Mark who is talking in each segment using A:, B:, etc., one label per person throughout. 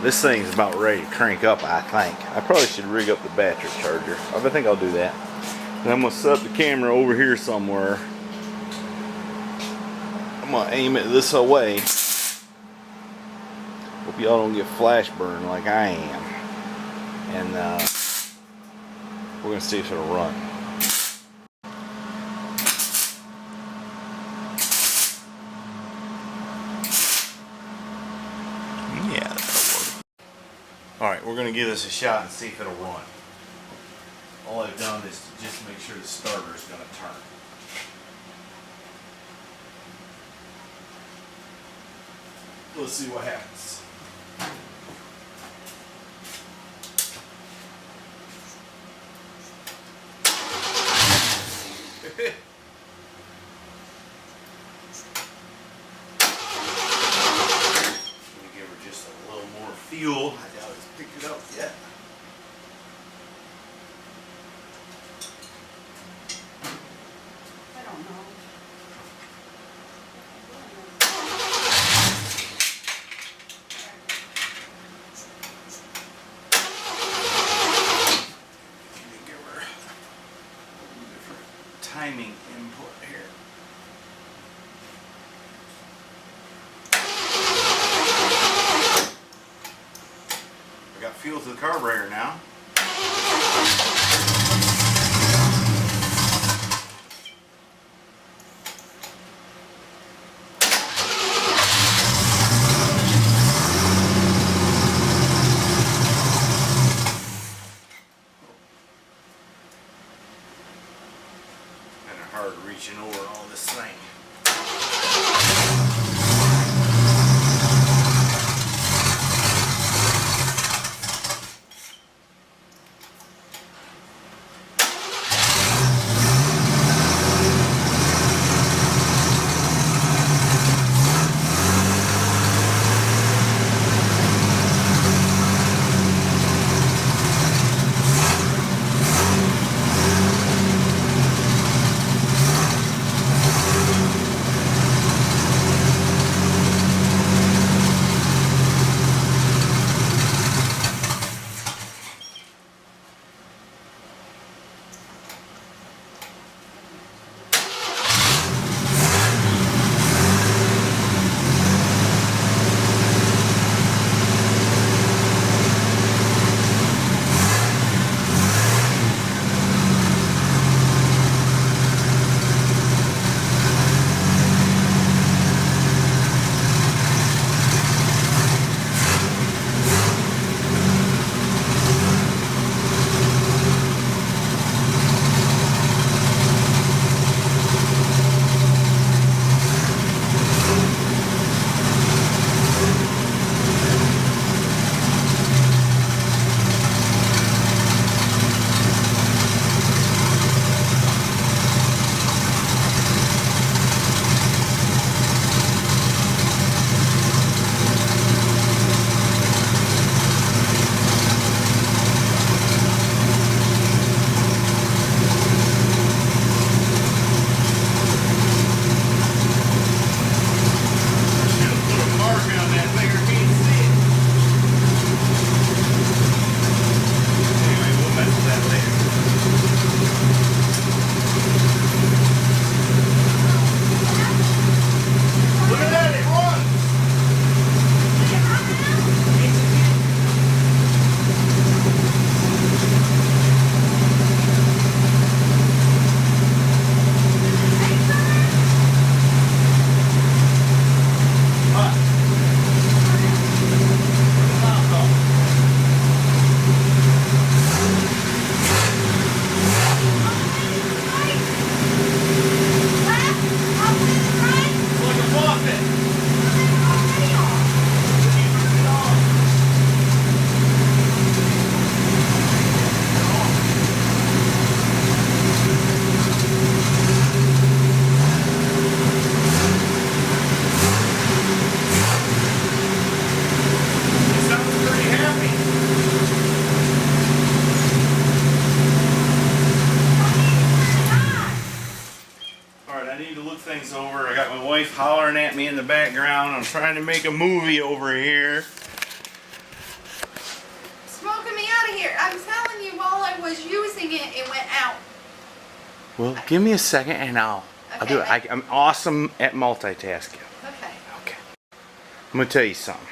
A: This thing's about ready to crank up, I think. I probably should rig up the battery charger. I think I'll do that. And I'm going to set up the camera over here somewhere. I'm going to aim it this away. Hope y'all don't get flash burn like I am. And we're going to see if it'll run. Yeah, that'll work. Alright, we're going to give this a shot and see if it'll run. All I've done is to just make sure the starter is going to turn. Let's see what happens. Let me give her just a little more fuel. I doubt it's picked it up yet.
B: I don't know.
A: Give her a little different timing input here. I got fuel to the carburetor now. Kind of hard reaching over all this thing. things over. I got my wife hollering at me in the background. I'm trying to make a movie over here.
B: was using it, it went out.
A: Well, give me a second and I'll do it. I'm awesome at multitasking.
B: Okay.
A: Okay. I'm going to tell you something.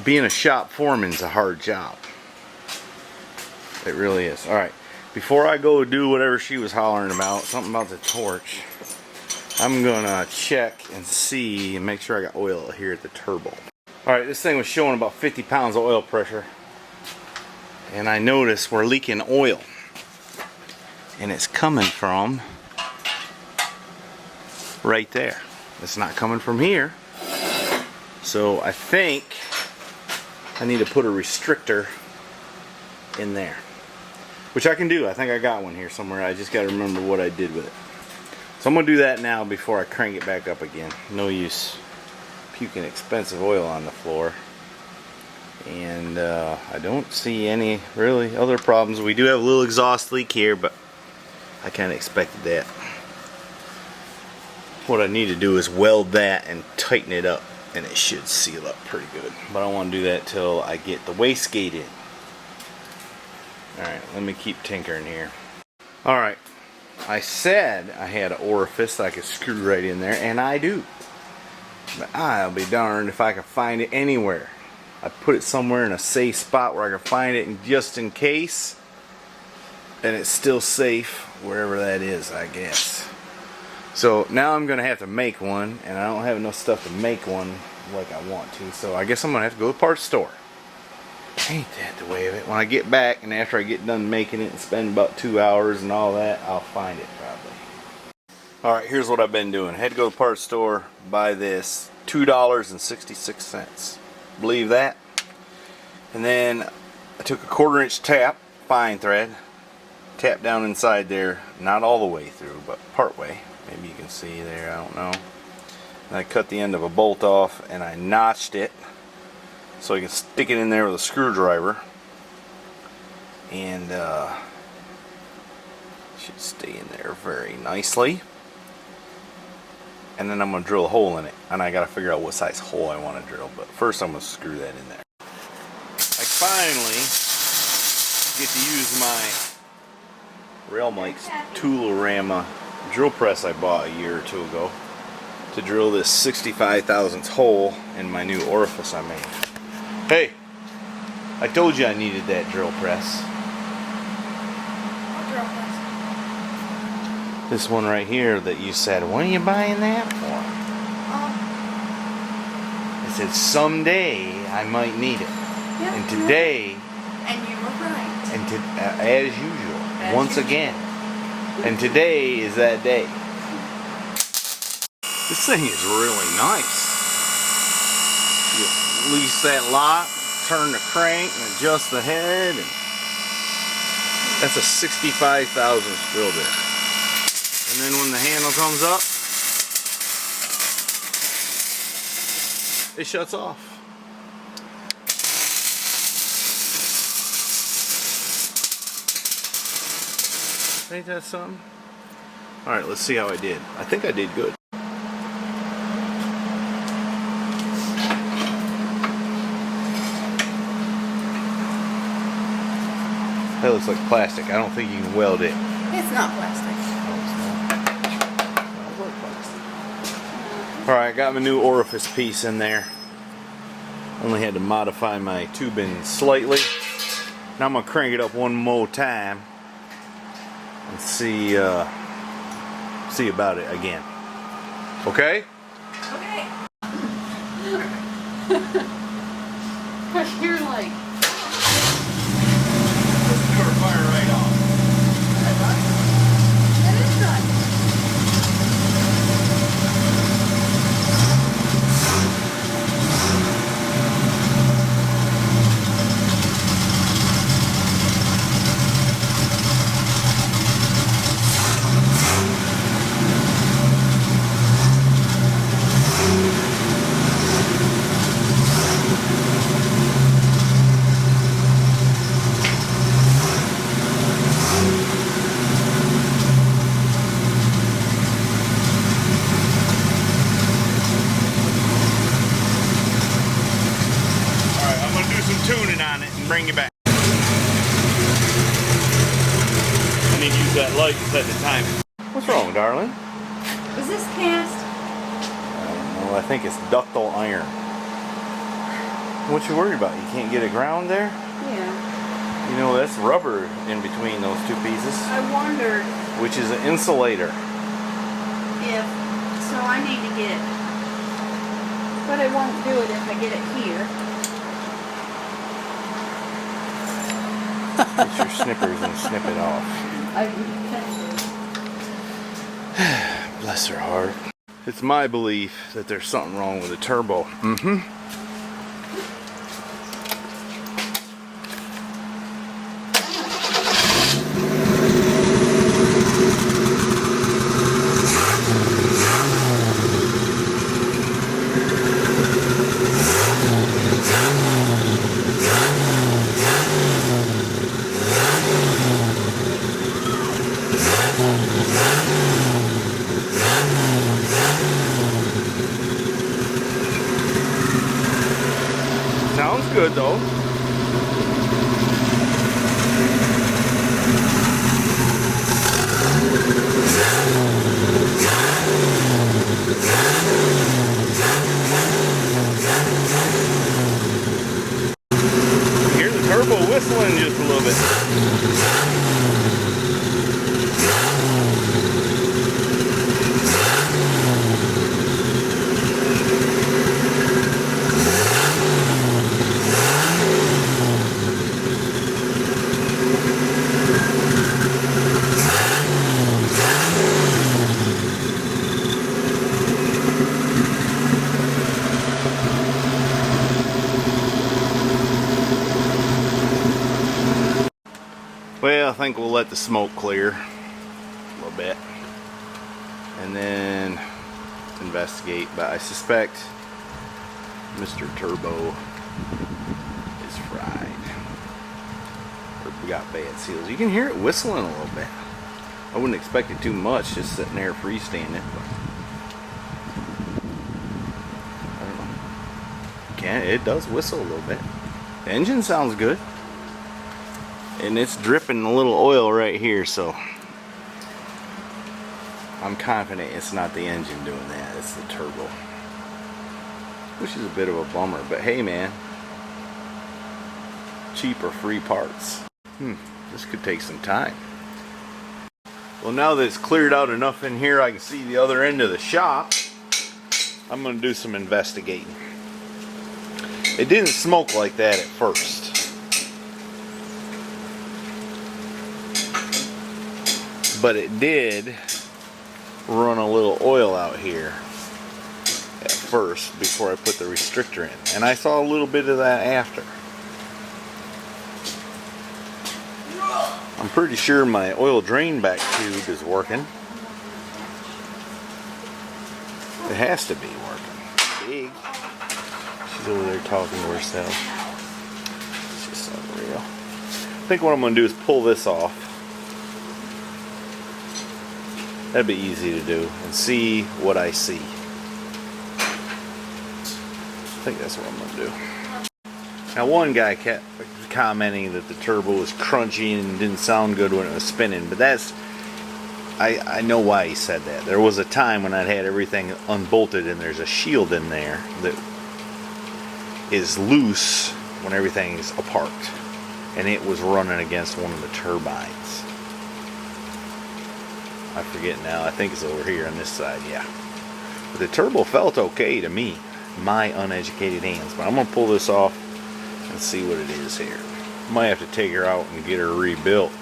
A: Being a shop foreman's a hard job. It really is. Alright. Before I go do whatever she was hollering about, something about the torch, I'm going to check and see and make sure I got oil here at the turbo. Alright, this thing was showing about 50 pounds of oil pressure. And I noticed we're leaking oil. And it's coming from right there. It's not coming from here. So I think I need to put a restrictor in there. Which I can do. I think I got one here somewhere. I just got to remember what I did with it. So I'm going to do that now before I crank it back up again. No use puking expensive oil on the floor. And I don't see any really other problems. We do have a little exhaust leak here, but I kind of expected that. What I need to do is weld that and tighten it up, and it should seal up pretty good. But I don't want to do that till I get the wastegate in. Alright, let me keep tinkering here. Alright, I said I had an orifice that I could screw right in there, and I do. But I'll be darned if I can find it anywhere. I put it somewhere in a safe spot where I can find it just in case. And it's still safe wherever that is, I guess. So now I'm going to have to make one, and I don't have enough stuff to make one like I want to. So I guess I'm going to have to go to the parts store. Ain't that the way of it? When I get back and after I get done making it and spend about 2 hours and all that, I'll find it probably. Alright, here's what I've been doing. I had to go to the parts store, buy this, $2.66. Believe that? And then I took a 1/4 inch tap, fine thread, tapped down inside there, not all the way through, but part way. Maybe you can see there, I don't know. And I cut the end of a bolt off and I notched it so I can stick it in there with a screwdriver, and should stay in there very nicely. And then I'm going to drill a hole in it, and I got to figure out what size hole I want to drill, but first I'm going to screw that in there. I finally get to use my Railmike's Tool-O-Rama drill press I bought a year or two ago to drill this 65 thousandths hole in my new orifice I made. Hey, I told you I needed that drill press.
B: What drill press?
A: This one right here that you said, when are you buying that for? I said, someday I might need it.
B: Yeah,
A: and today,
B: and you were right.
A: and as usual, once again. And today is that day. This thing is really nice. You release that lock, turn the crank, and adjust the head, and that's a 65 thousandths drill bit. And then when the handle comes up, it shuts off. Ain't that something? Alright, let's see how I did. I think I did good. That looks like plastic. I don't think you can weld it.
B: It's not plastic.
A: Alright, I got my new orifice piece in there. Only had to modify my tubing slightly. Now I'm going to crank it up one more time and see about it again. Okay?
B: Okay. Cause you're like.
A: Let's do our fire right off.
B: That is nice.
A: Tuning on it and bring you back. need to use that light to set the timing. What's wrong, darling?
B: Was this cast?
A: I don't know. I think it's ductile iron. What you worried about? You can't get it ground there?
B: Yeah.
A: You know, that's rubber in between those two pieces.
B: I wondered
A: Which is an insulator.
B: if, so I need to get, but it won't do it if I get it here.
A: Get your snippers and snip it off.
B: I
A: Bless her heart. It's my belief that there's something wrong with the turbo. Mm-hmm. Sounds good though. Hear the turbo whistling just a little bit. Well, I think we'll let the smoke clear a little bit and then investigate, but I suspect Mr. Turbo is fried. Or we got bad seals. You can hear it whistling a little bit. I wouldn't expect it too much, just sitting there freestanding, but I don't know. It does whistle a little bit. The engine sounds good. And it's dripping a little oil right here, so I'm confident it's not the engine doing that, it's the turbo. Which is a bit of a bummer, but hey man, cheap or free parts. This could take some time. Well, now that it's cleared out enough in here I can see the other end of the shop, I'm going to do some investigating. It didn't smoke like that at first. But it did run a little oil out here at first before I put the restrictor in. And I saw a little bit of that after. I'm pretty sure my oil drain back tube is working. It has to be working. Big. She's over there talking to herself. It's just unreal. I think what I'm going to do is pull this off. That'd be easy to do and see what I see. I think that's what I'm going to do. Now, one guy kept commenting that the turbo was crunchy and didn't sound good when it was spinning, but that's, I know why he said that. There was a time when I'd had everything unbolted and there's a shield in there that is loose when everything's apart, and it was running against one of the turbines. I forget now, I think it's over here on this side, yeah. But the turbo felt okay to me, my uneducated hands. But I'm going to pull this off and see what it is here. Might have to take her out and get her rebuilt.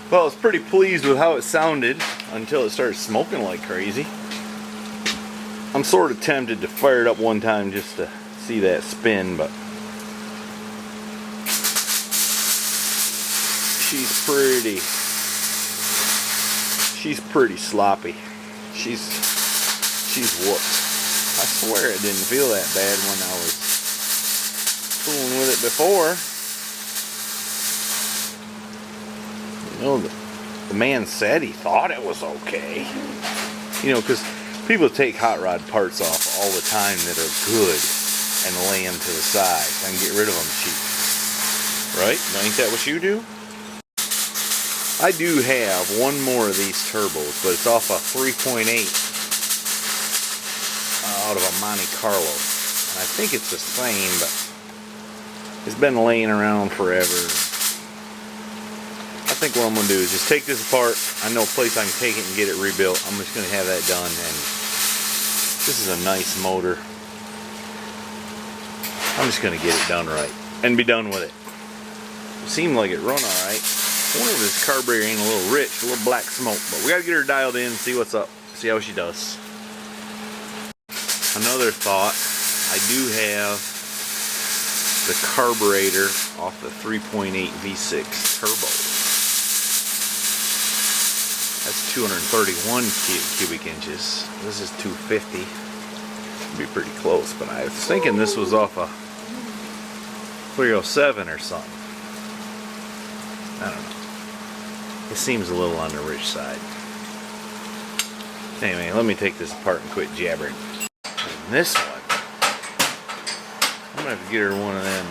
A: Well, I was pretty pleased with how it sounded until it started smoking like crazy. I'm sort of tempted to fire it up one time just to see that spin, but she's pretty sloppy. She's whooped. I swear it didn't feel that bad when I was fooling with it before. You know, the man said he thought it was okay. You know, because people take hot rod parts off all the time that are good and lay them to the side and get rid of them cheap. Right? Ain't that what you do? I do have one more of these turbos, but it's off a 3.8 out of a Monte Carlo. And I think it's the same, but it's been laying around forever. I think what I'm going to do is just take this apart. I know a place I can take it and get it rebuilt. I'm just going to have that done. And this is a nice motor. I'm just going to get it done right and be done with it. It seemed like it run alright. I wonder if this carburetor ain't a little rich, a little black smoke. But we got to get her dialed in and see what's up. See how she does. Another thought. I do have the carburetor off the 3.8 V6 turbo. That's 231 cubic inches. This is 250. It'd be pretty close, but I was thinking this was off a 307 or something. I don't know. It seems a little on the rich side. Anyway, let me take this apart and quit jabbering. And this one, I'm gonna have to get her one of them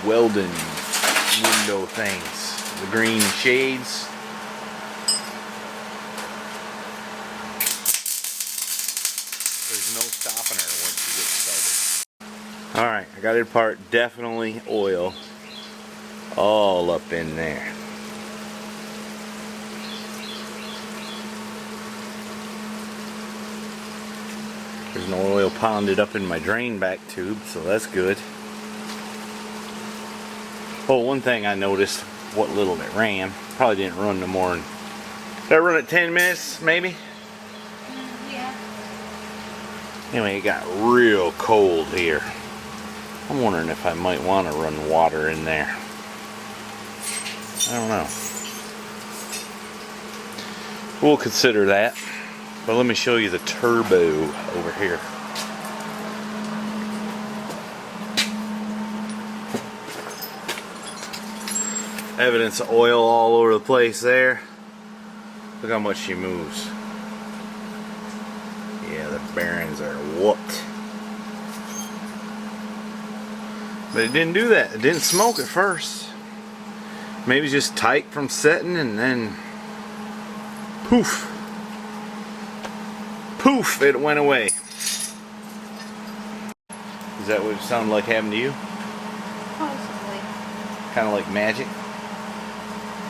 A: Weldon window things. The green shades. There's no stopping her once she gets started. Alright, I got it apart. Definitely oil all up in there. There's no oil pounded up in my drain back tube, so that's good. Oh, one thing I noticed, what little it ran, probably didn't run no more than, did I run it 10 minutes maybe?
B: Yeah.
A: Anyway, it got real cold here. I'm wondering if I might want to run water in there. I don't know. We'll consider that. But let me show you the turbo over here. Evidence of oil all over the place there. Look how much she moves. Yeah, the bearings are whooped. But it didn't do that. It didn't smoke at first. Maybe just tight from setting and then poof. Poof, it went away. Is that what it sounded like happened to you?
B: Possibly.
A: Kind of like magic?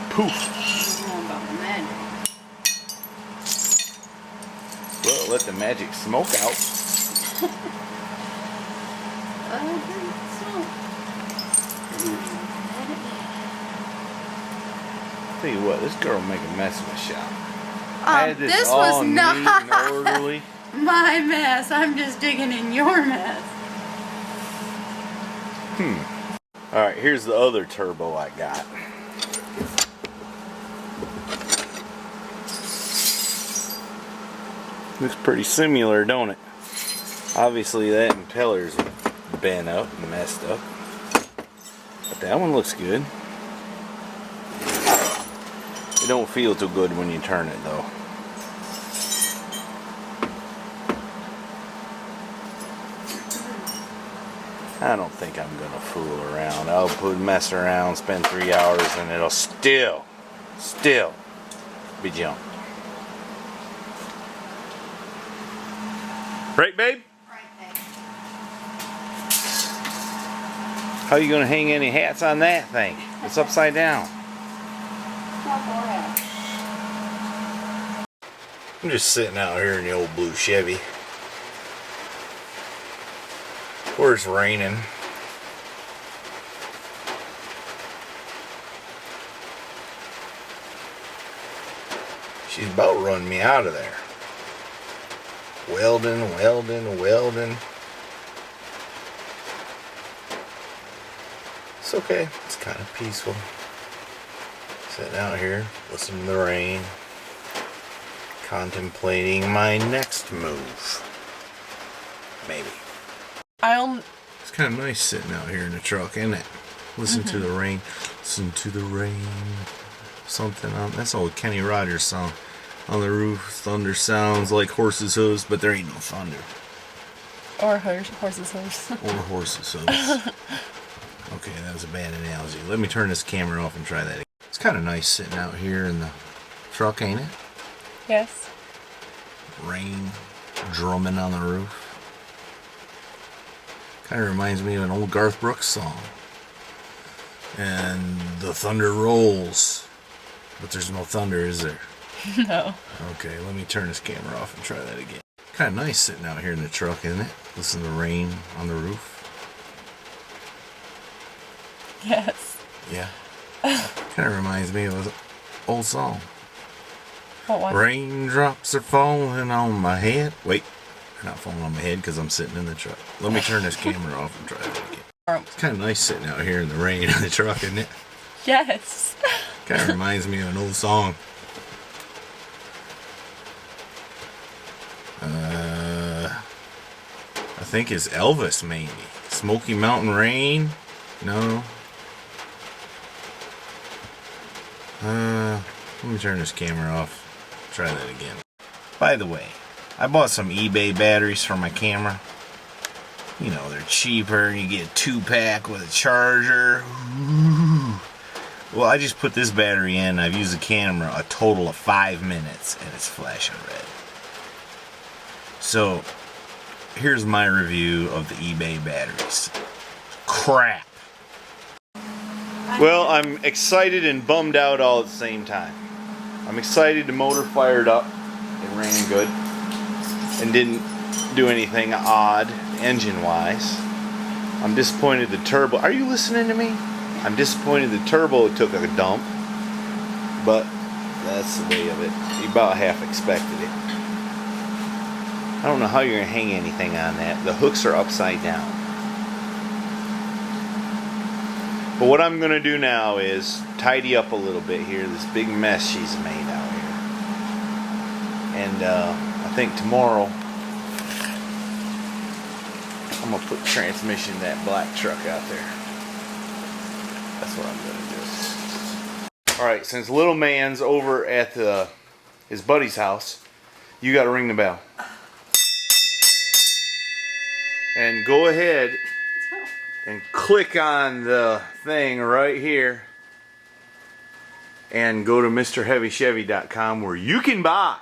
A: Poof.
B: I don't know about the magic.
A: Well, let the magic smoke out. Tell you what, this girl will make a mess of the shop. I had
B: This
A: all
B: was
A: neat
B: not
A: and orderly.
B: my mess. I'm just digging in your mess.
A: Alright, here's the other turbo I got. Looks pretty similar, don't it? Obviously that impeller's bent up and messed up. But that one looks good. It don't feel too good when you turn it though. I don't think I'm gonna fool around. I'll mess around, spend 3 hours, and it'll still be junk. Right, babe?
B: Right there.
A: How are you gonna hang any hats on that thing? It's upside down. I'm just sitting out here in the old blue Chevy. Where it's raining. She's about run me out of there. Welding. It's okay. It's kind of peaceful. Sitting out here, listening to the rain. Contemplating my next move. Maybe. It's kind of nice sitting out here in the truck, isn't it? Listen to the rain. Listen to the rain. Something on. That's old Kenny Rogers song. On the roof, thunder sounds like horses' hooves, but there ain't no thunder.
C: Or horses' hooves.
A: Or horses' hooves. Okay, that was a bad analogy. Let me turn this camera off and try that again. It's kind of nice sitting out here in the truck, ain't it?
C: Yes.
A: Rain drumming on the roof. Kind of reminds me of an old Garth Brooks song. And the thunder rolls. But there's no thunder, is there?
C: No.
A: Okay, let me turn this camera off and try that again. Kind of nice sitting out here in the truck, isn't it? Listen to the rain on the roof.
C: Yes.
A: Yeah. Kind of reminds me of an old song.
C: What one?
A: Raindrops are falling on my head. Wait, they're not falling on my head because I'm sitting in the truck. Let me turn this camera off and try that again. It's kind of nice sitting out here in the rain in the truck, isn't it?
C: Yes.
A: Kind of reminds me of an old song. I think it's Elvis, maybe. Smoky Mountain Rain? No. Let me turn this camera off. Try that again. By the way, I bought some eBay batteries for my camera. You know, they're cheaper. You get a 2-pack with a charger. Ooh. Well, I just put this battery in. I've used the camera a total of 5 minutes, and it's flashing red. So, here's my review of the eBay batteries. Crap. Well, I'm excited and bummed out all at the same time. I'm excited the motor fired up. It ran good. And didn't do anything odd engine-wise. I'm disappointed the turbo... Are you listening to me? I'm disappointed the turbo took a dump. But that's the way of it. You about half expected it. I don't know how you're going to hang anything on that. The hooks are upside down. But what I'm going to do now is tidy up a little bit here. This big mess she's made out here. And I think tomorrow I'm going to put transmission in that black truck out there. That's what I'm going to do. Alright, since little man's over at his buddy's house, you got to ring the bell. And go ahead and click on the thing right here and go to MrHeavyChevy.com where you can buy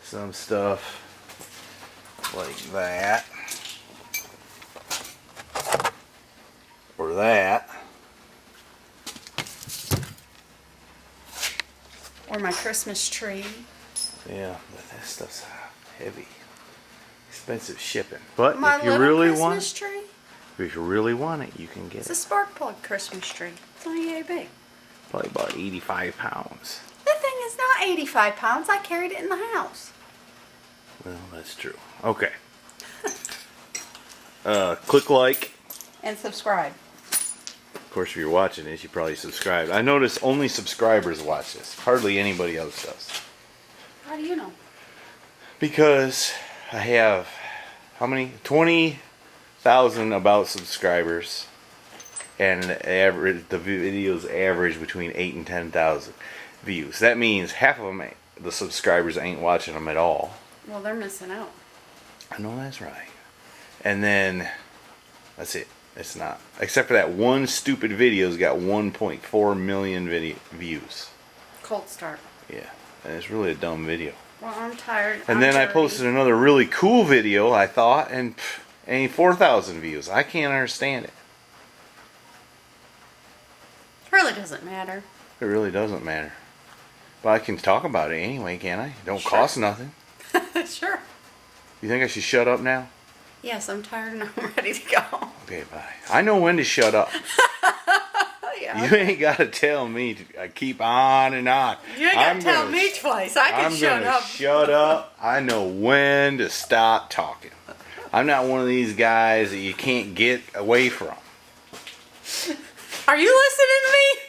A: some stuff like that or that
B: Or my Christmas tree.
A: yeah, but that stuff's heavy, expensive shipping, but
B: My
A: if you
B: little
A: really
B: Christmas
A: want
B: tree.
A: if you really want it, you can get
B: It's a
A: it.
B: spark plug Christmas tree. It's only yay big.
A: Probably about 85 pounds.
B: That thing is not 85 pounds. I carried it in the house.
A: Well, that's true. Okay. Click like.
B: And subscribe.
A: Of course, if you're watching this, you probably subscribed. I notice only subscribers watch this. Hardly anybody else does.
B: How do you know?
A: Because I have, how many? 20,000 about subscribers. And the videos average between 8 and 10,000 views. That means half of them, the subscribers ain't watching them at all.
B: Well, they're missing out.
A: I know that's right. And then, that's it. It's not. Except for that one stupid video's got 1.4 million views.
B: Cold start.
A: Yeah. And it's really a dumb video.
B: Well, I'm tired.
A: And then I posted another really cool video, I thought, and ain't 4,000 views. I can't understand it.
B: Really doesn't matter.
A: It really doesn't matter. But I can talk about it anyway, can't I? It don't cost nothing.
B: Sure.
A: You think I should shut up now?
B: Yes, I'm tired and I'm ready to go.
A: Okay, bye. I know when to shut up.
B: Yeah.
A: You ain't got to tell me to keep on and on.
B: You ain't got to tell me twice. I can shut up.
A: Shut up. I know when to stop talking. I'm not one of these guys that you can't get away from.
B: Are you listening to me?